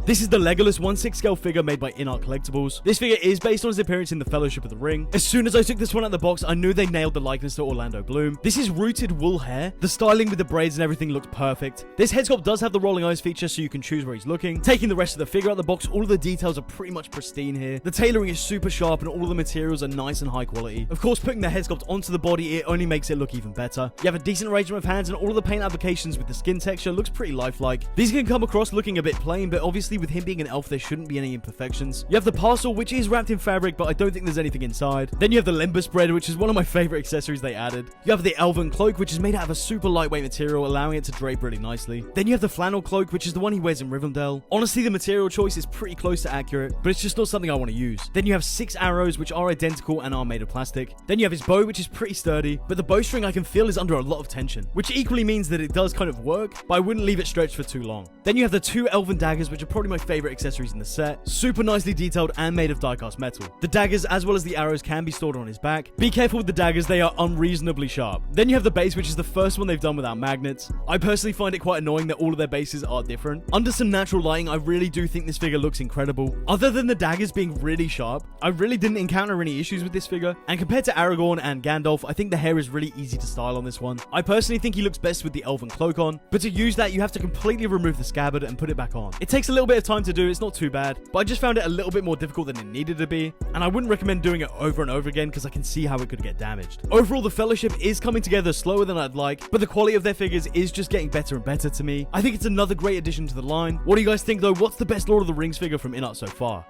This is the Legolas 1/6 scale figure made by Inart Collectables. This figure is based on his appearance in the Fellowship of the Ring. As soon as I took this one out of the box, I knew they nailed the likeness to Orlando Bloom. This is rooted wool hair. The styling with the braids and everything looks perfect. This head sculpt does have the rolling eyes feature, so you can choose where he's looking. Taking the rest of the figure out of the box, all of the details are pretty much pristine here. The tailoring is super sharp and all of the materials are nice and high quality. Of course, putting the head sculpt onto the body, it only makes it look even better. You have a decent arrangement of hands and all of the paint applications with the skin texture looks pretty lifelike. These can come across looking a bit plain, but obviously with him being an elf, there shouldn't be any imperfections. You have the parcel, which is wrapped in fabric, but I don't think there's anything inside. Then you have the limber spread, which is one of my favorite accessories they added. You have the elven cloak, which is made out of a super lightweight material, allowing it to drape really nicely. Then you have the flannel cloak, which is the one he wears in Rivendell. Honestly, the material choice is pretty close to accurate, but it's just not something I want to use. Then you have 6 arrows, which are identical and are made of plastic. Then you have his bow, which is pretty sturdy, but the bowstring I can feel is under a lot of tension, which equally means that it does kind of work, but I wouldn't leave it stretched for too long. Then you have the 2 elven daggers, which are probably my favorite accessories in the set. Super nicely detailed and made of die-cast metal. The daggers, as well as the arrows, can be stored on his back. Be careful with the daggers, they are unreasonably sharp. Then you have the base, which is the first one they've done without magnets. I personally find it quite annoying that all of their bases are different. Under some natural lighting, I really do think this figure looks incredible. Other than the daggers being really sharp, I really didn't encounter any issues with this figure. And compared to Aragorn and Gandalf, I think the hair is really easy to style on this one. I personally think he looks best with the elven cloak on, but to use that, you have to completely remove the scabbard and put it back on. It takes a little bit of time to do, it's not too bad, but I just found it a little bit more difficult than it needed to be, and I wouldn't recommend doing it over and over again because I can see how it could get damaged. Overall, the Fellowship is coming together slower than I'd like, but the quality of their figures is just getting better and better to me. I think it's another great addition to the line. What do you guys think though? What's the best Lord of the Rings figure from Inart so far?